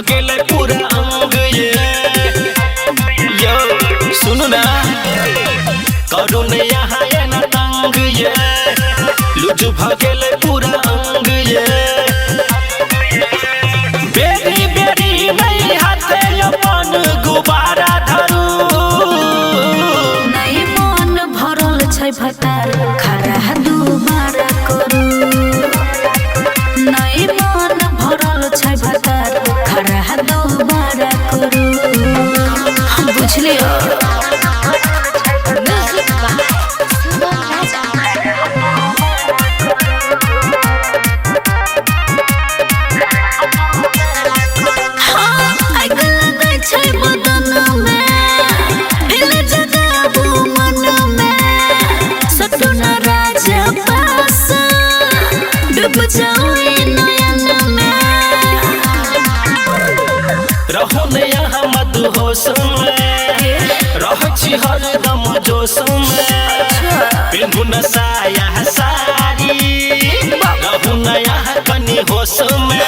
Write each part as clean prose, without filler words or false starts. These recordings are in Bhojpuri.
भगेले पूरा अंग ये यो सुनु ना करू ने यहाँ ये न तंग ये लुजु भगेले पूरा अंग ये बेरी बेरी नहीं हाथे अपन गुबारा धरू नहीं मन भरल छै भतार खरा दुबारा करू नहीं मन भरल छै भतार खरा दुबारा करू बुझलियो रहो ने यहाँ मदहोश में रह छी हरदम जोश में पिन्हू न साया साड़ी रहू न यहाँ कनी होश में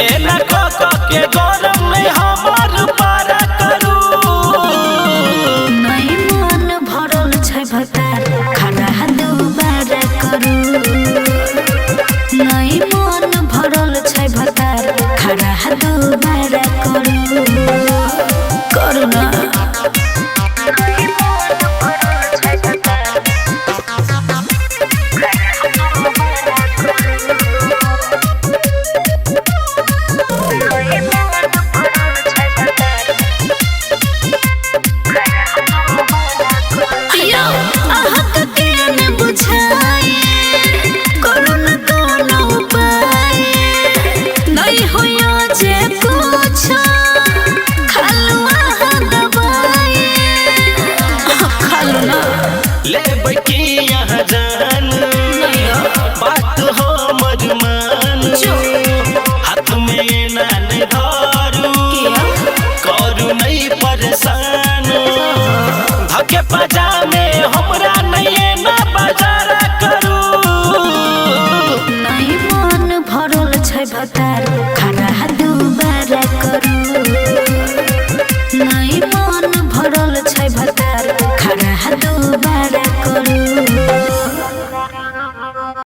ए न के गरम में हमार पारा करू नहीं मन भरल छै भतार खरा दुबारा करू नहीं मन भरल छै भतार खरा दुबारा करू करू ना ले बैठी यहाँ जान बात हो मजमान हाथ में नान धरू करू नहीं परेशान धके पजा